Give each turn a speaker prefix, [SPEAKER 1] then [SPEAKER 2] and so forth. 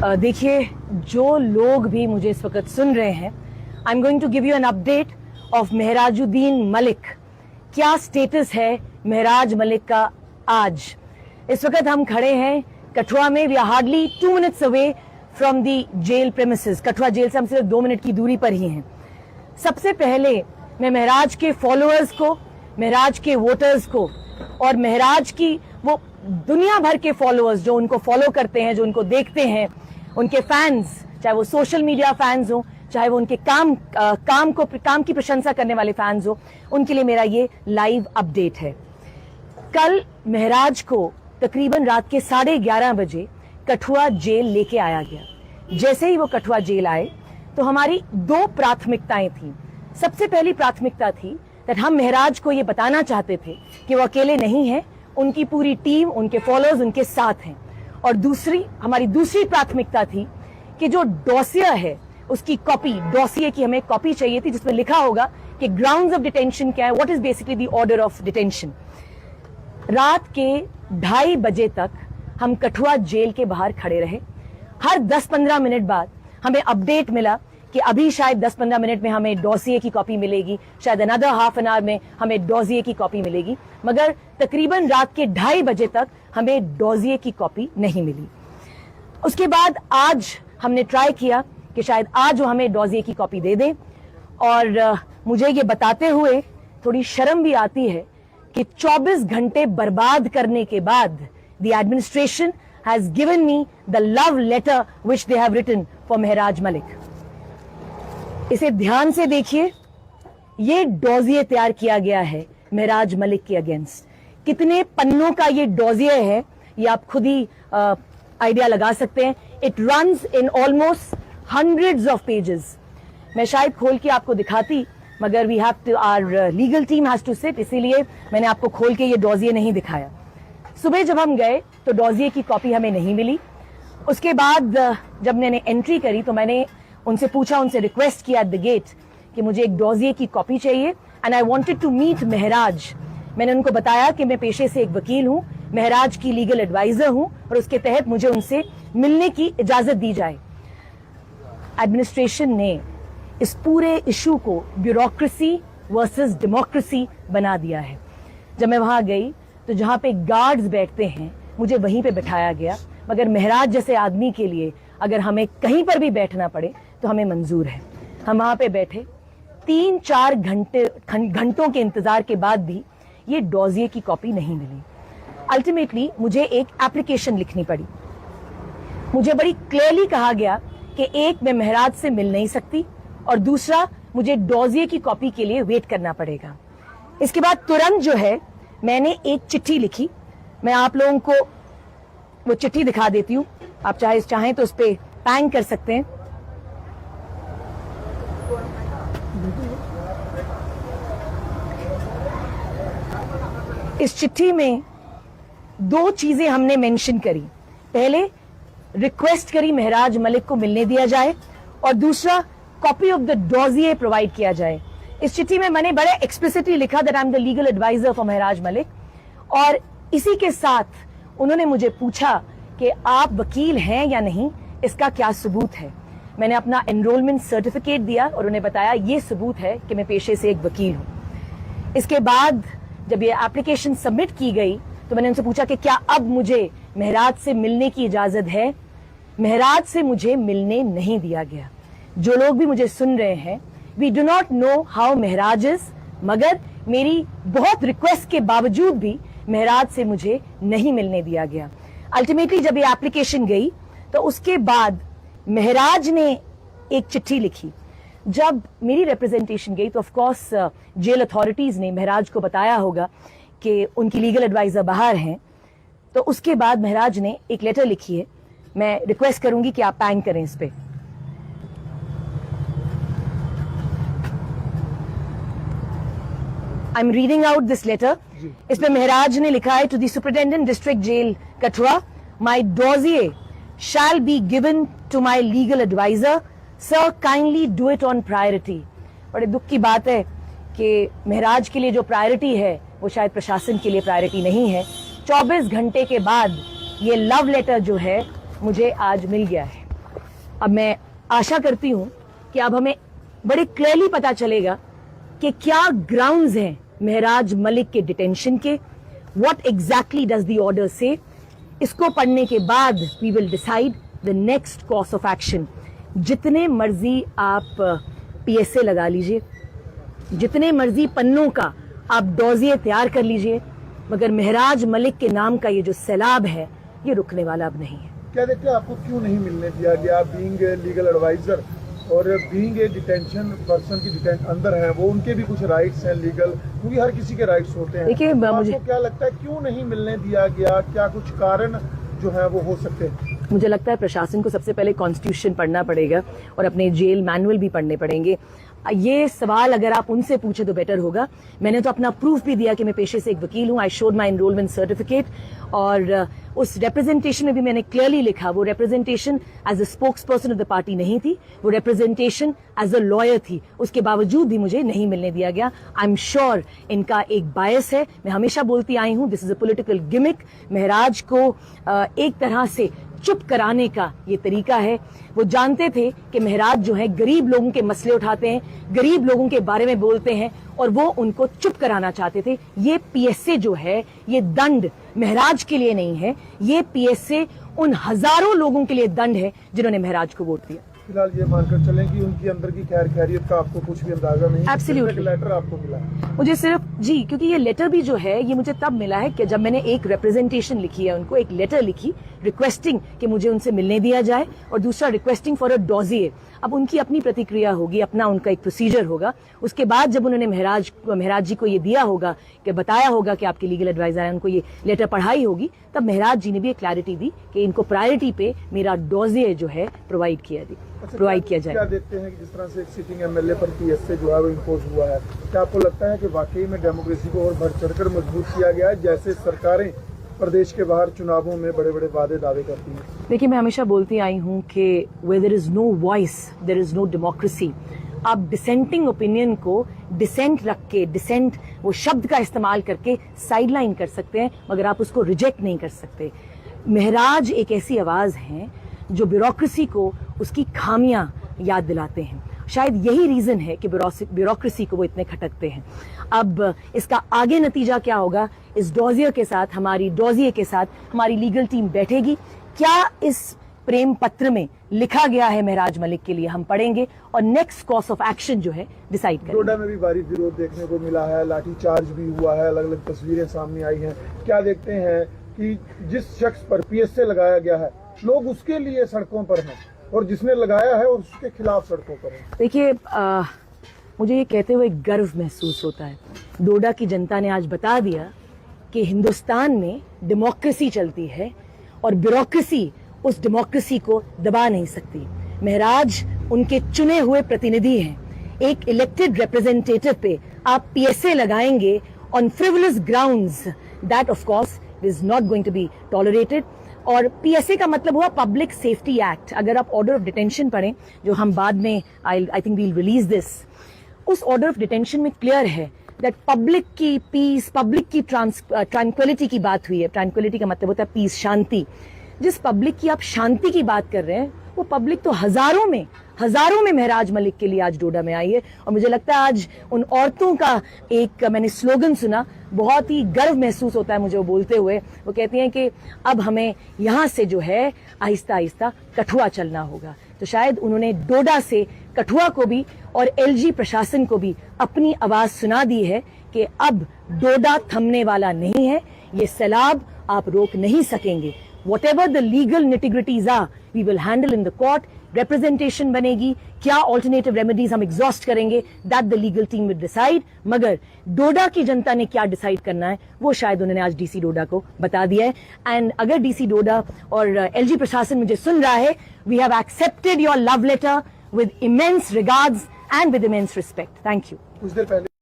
[SPEAKER 1] देखिए, जो लोग भी मुझे इस वक्त सुन रहे हैं, I am going to give you an update of Mehrajuddin Malik. क्या स्टेटस है महराज मलिक का आज? इस वक्त हम खड़े हैं कठुआ में। We are hardly 2 minutes away from the jail premises. Kathua jail से हम सिर्फ 2 मिनट की दूरी पर ही हैं। सबसे पहले मैं महराज के फॉलोअर्स को, महराज के वोटर्स को और महराज की वो दुनिया भर के फॉलोअर्स जो उनको फॉलो करते हैं, जो उनको देखते हैं, उनके फैंस, चाहे वो सोशल मीडिया फैंस हो, चाहे वो उनके काम की प्रशंसा करने वाले फैंस हो, उनके लिए मेरा ये लाइव अपडेट है। कल महराज को तकरीबन रात के 11:30 बजे कठुआ जेल लेके आया गया। जैसे ही वो कठुआ जेल आए तो हमारी 2 प्राथमिकताएं थी। सबसे पहली प्राथमिकता थी कि हम महराज को ये बताना चाहते थे कि वो अकेले नहीं हैं, उनकी पूरी टीम, उनके फॉलोअर्स उनके साथ हैं। और हमारी दूसरी प्राथमिकता थी कि जो डॉसिया है उसकी कॉपी, डॉसिये की हमें कॉपी चाहिए थी जिसमें लिखा होगा कि ग्राउंड्स ऑफ डिटेंशन क्या है, what is basically the order of detention. रात के 2:30 बजे तक हम कठुआ जेल के बाहर खड़े रहे। हर 10-15 मिनट बाद हमें अपडेट मिला कि अभी शायद 10-15 मिनट में हमें डॉसिये की कॉपी मिलेगी, शायद अनदर हाफ एन आवर में हमें डॉसिये की कॉपी मिलेगी, मगर तकरीबन रात के 2:30 बजे तक हमें डॉसिये की कॉपी नहीं मिली। उसके बाद आज हमने ट्राई किया कि शायद आज वो हमें डॉसिये की कॉपी दे दें। और मुझे ये बताते हुए थोड़ी शर्म भी आती है कि 24 घंटे बर्बाद करने के बाद the administration has given me the love letter which they have written for Maharaj Malik. इसे ध्यान से देखिए, ये डॉसिये तैयार किया गया है महराज मलिक के अगेंस्ट। कितने पन्नों का ये डॉसिये है ये आप खुद ही आइडिया लगा सकते हैं। It runs in almost hundreds of pages। मैं शायद खोल के आपको दिखाती, मगर we have to, our legal team has to sit, इसीलिए मैंने आपको खोल के ये डॉसिये नहीं दिखाया। सुबह जब हम गए तो डॉसिये की कॉपी हमें नहीं मिली। उसके बाद जब मैंने एंट्री करी तो मैंने उनसे पूछा, उनसे रिक्वेस्ट किया एट द गेट कि मुझे एक डॉसिये की कॉपी चाहिए and I wanted to meet Maharaj. मैंने उनको बताया कि मैं पेशे से एक वकील हूं, महराज की लीगल एडवाइजर हूं और उसके तहत मुझे उनसे मिलने की इजाजत दी जाए। एडमिनिस्ट्रेशन ने इस पूरे इशू को ब्यूरोक्रेसी वर्सेस डेमोक्रेसी बना दिया है। जब मैं वहां गई तो जहां पे गार्ड्स बैठते हैं मुझे वहीं पे बिठाया गया, मगर महराज जैसे आदमी के लिए अगर हमें कहीं पर भी बैठना पड़े तो हमें मंजूर है। हम वहां पे बैठे 3-4 घंटों के इंतजार के बाद भी ये डॉसिये की कॉपी नहीं मिली। अल्टीमेटली मुझे एक एप्लीकेशन लिखनी पड़ी। मुझे बड़ी क्लियरली कहा गया कि एक, मैं महराज से मिल नहीं सकती, और दूसरा, मुझे डॉसिये की कॉपी के लिए वेट करना पड़ेगा। इसके बाद तुरंत जो है मैंने एक चिट्ठी लिखी। मैं आप लोगों को वो चिट्ठी दिखा देती हूँ, आप चाहें तो उस पर पैंग कर सकते हैं। इस चिट्ठी में 2 चीजें हमने मेंशन करी। पहले, रिक्वेस्ट करी महराज मलिक को मिलने दिया जाए, और दूसरा, copy of the dossier provide किया जाए। इस चिट्ठी में मैंने बड़े एक्सप्लिसिटली लिखा that I am the legal adviser for Maharaj Malik, और इसी के साथ उन्होंने मुझे पूछा कि आप वकील हैं या नहीं, इसका क्या सबूत है। मैंने अपना एनरोलमेंट सर्टिफिकेट दिया और उन्हें बताया ये सबूत है कि मैं पेशे से एक वकील हूं। इसके बाद जब ये एप्लीकेशन सबमिट की गई तो मैंने उनसे पूछा कि क्या अब मुझे महराज से मिलने की इजाजत है। महराज से मुझे मिलने नहीं दिया गया। जो लोग भी मुझे सुन रहे हैं, we do not know how Mehraj is, मगर मेरी बहुत रिक्वेस्ट के बावजूद भी महराज से मुझे नहीं मिलने दिया गया। अल्टीमेटली जब ये एप्लीकेशन गई तो उसके बाद महराज ने एक चिट्ठी लिखी। जब मेरी रिप्रेजेंटेशन गई तो ऑफ कोर्स जेल अथॉरिटीज ने महराज को बताया होगा कि उनकी लीगल एडवाइजर बाहर हैं, तो उसके बाद महराज ने एक लेटर लिखी है। मैं रिक्वेस्ट करूंगी कि आप पैंग करें इस पे। I am reading out this letter. इसमें महराज ने लिखा है, to the superintendent district jail Kathua, my dossier shall be given to my legal adviser, sir kindly do it on priority. बड़े दुख की बात है कि महराज के लिए जो प्रायोरिटी है वो शायद प्रशासन के लिए प्रायोरिटी नहीं है। 24 घंटे के बाद ये लव लेटर जो है मुझे आज मिल गया है। अब मैं आशा करती हूं कि अब हमें बड़े क्लियरली पता चलेगा कि क्या ग्राउंड्स हैं महराज मलिक के डिटेंशन के, what exactly does the order से। इसको पढ़ने के बाद we will decide the next course of action. जितने मर्जी आप पीएसए लगा लीजिए, जितने मर्जी पन्नों का आप डॉजिए तैयार कर लीजिए, मगर महराज मलिक के नाम का ये जो सैलाब है ये रुकने वाला अब नहीं है।
[SPEAKER 2] क्या देखते हैं आपको क्यों नहीं मिलने दिया गया, बीइंग लीगल एडवाइजर और बीइंग ए डिटेंशन पर्सन की अंदर है वो, उनके भी कुछ राइट्स हैं लीगल, क्योंकि हर किसी के राइट्स होते हैं।
[SPEAKER 1] देखिए
[SPEAKER 2] तो
[SPEAKER 1] मुझे
[SPEAKER 2] आपको क्या लगता है क्यों नहीं मिलने दिया गया, क्या कुछ कारण जो है वो हो सकते हैं?
[SPEAKER 1] मुझे लगता है प्रशासन को सबसे पहले कॉन्स्टिट्यूशन पढ़ना पड़ेगा और अपने जेल मैनुअल भी पढ़ने पड़ेंगे। ये सवाल अगर आप उनसे पूछे तो बेटर होगा। मैंने तो अपना प्रूफ भी दिया कि मैं पेशे से एक वकील हूं। I showed my enrolment certificate, और उस रिप्रेजेंटेशन में भी मैंने क्लियरली लिखा वो representation as a spokesperson of the party नहीं थी, वो रिप्रेजेंटेशन एज अ लॉयर थी। उसके बावजूद भी मुझे नहीं मिलने दिया गया। आई एम श्योर इनका एक बायस है। मैं हमेशा बोलती आई हूं this is a political gimmick. Maharaj को एक तरह से चुप कराने का ये तरीका है। वो जानते थे कि महराज जो है गरीब लोगों के मसले उठाते हैं, गरीब लोगों के बारे में बोलते हैं, और वो उनको चुप कराना चाहते थे। ये पीएसए जो है ये दंड महराज के लिए नहीं है, ये पीएसए उन हजारों लोगों के लिए दंड है जिन्होंने महराज को वोट दिया।
[SPEAKER 2] फिलहाल ये मानकर चलें कि उनकी अंदर की खैरियत का आपको कुछ भी अंदाजा नहीं?
[SPEAKER 1] Absolutely.
[SPEAKER 2] लेटर आपको मिला
[SPEAKER 1] मुझे सिर्फ जी, क्योंकि ये लेटर भी जो है ये मुझे तब मिला है कि जब मैंने एक रिप्रेजेंटेशन लिखी है, उनको एक लेटर लिखी रिक्वेस्टिंग कि मुझे उनसे मिलने दिया जाए, और दूसरा रिक्वेस्टिंग फॉर अ डॉजिए। अब उनकी अपनी प्रतिक्रिया होगी, अपना उनका एक प्रोसीजर होगा। उसके बाद जब उन्होंने महराज जी को ये दिया होगा कि बताया होगा कि आपके लीगल एडवाइजर हैं, उनको ये लेटर पढ़ाई होगी, तब महराज जी ने भी एक क्लैरिटी दी कि इनको प्रायोरिटी पे मेरा डॉजिए जो है प्रोवाइड किया जाए।
[SPEAKER 2] क्या देखते हैं कि जिस तरह से एक सिटिंग एमएलए पर पीएसए जो है वो इम्पोज हुआ है, क्या आपको लगता है कि वाकई में डेमोक्रेसी को और बढ़ चढ़कर मजबूत किया गया है, जैसे सरकारें प्रदेश के बाहर चुनावों में बड़े बड़े दावे करती हैं?
[SPEAKER 1] देखिए मैं हमेशा बोलती आई हूं कि where there is no voice there is no democracy. आप डिसेंटिंग ओपिनियन को डिसेंट रख के, डिसेंट वो शब्द का इस्तेमाल करके साइडलाइन कर सकते हैं, मगर आप उसको रिजेक्ट नहीं कर सकते। महराज एक ऐसी आवाज है जो ब्यूरोक्रेसी को उसकी खामियां याद दिलाते हैं। शायद यही रीजन है कि ब्यूरोक्रेसी को वो इतने खटकते हैं। अब इसका आगे नतीजा क्या होगा, इस डॉजियर के साथ, हमारी डॉजियर के साथ हमारी लीगल टीम बैठेगी। क्या इस प्रेम पत्र में लिखा गया है महराज मलिक के लिए, हम पढ़ेंगे और नेक्स्ट कोर्स ऑफ एक्शन जो है डिसाइड करेंगे।
[SPEAKER 2] डोडा में भी भारी विरोध देखने को मिला है, लाठीचार्ज भी हुआ है, अलग अलग तस्वीरें सामने आई हैं। क्या देखते हैं कि जिस शख्स पर पीएसए लगाया गया है लोग उसके लिए सड़कों पर हैं, और जिसने लगाया है उसके खिलाफ सड़कों पर हैं? देखिए
[SPEAKER 1] मुझे ये कहते हुए गर्व महसूस होता है। डोडा की जनता ने आज बता दिया कि हिंदुस्तान में डेमोक्रेसी चलती है और ब्यूरोक्रेसी उस डेमोक्रेसी को दबा नहीं सकती। महराज उनके चुने हुए प्रतिनिधि हैं। एक इलेक्टेड रिप्रेजेंटेटिव पे आप पीएसए लगाएंगे on frivolous grounds, that of course is not going to be tolerated. और पीएसए का मतलब हुआ पब्लिक सेफ्टी एक्ट। अगर आप ऑर्डर ऑफ डिटेंशन पढ़ें, जो हम बाद में I think we'll release this, उस ऑर्डर ऑफ डिटेंशन में क्लियर है दैट पब्लिक की पीस, पब्लिक की ट्रैंक्विलिटी की बात हुई है। ट्रैंक्विलिटी का मतलब होता है पीस, शांति। जिस पब्लिक की आप शांति की बात कर रहे हैं वो पब्लिक तो हजारों में महराज मलिक के लिए आज डोडा में आई है। और मुझे लगता है आज उन औरतों का एक मैंने स्लोगन सुना, बहुत ही गर्व महसूस होता है मुझे वो बोलते हुए। वो कहती हैं कि अब हमें यहाँ से जो है आहिस्ता आहिस्ता कठुआ चलना होगा। तो शायद उन्होंने डोडा से कठुआ को भी और एलजी प्रशासन को भी अपनी आवाज सुना दी है कि अब डोडा थमने वाला नहीं है, ये सैलाब आप रोक नहीं सकेंगे। Whatever the legal nitty-gritties are, we will handle in the court. Representation बनेगी, क्या alternative remedies हम exhaust करेंगे, that the legal team will decide. मगर डोडा की जनता ने क्या decide करना है वो शायद उन्होंने आज डीसी डोडा को बता दिया है। एंड अगर डीसी डोडा और एलजी प्रशासन मुझे सुन रहा है, we have accepted your love letter with immense regards and with immense respect. Thank you.
[SPEAKER 2] कुछ देर पहले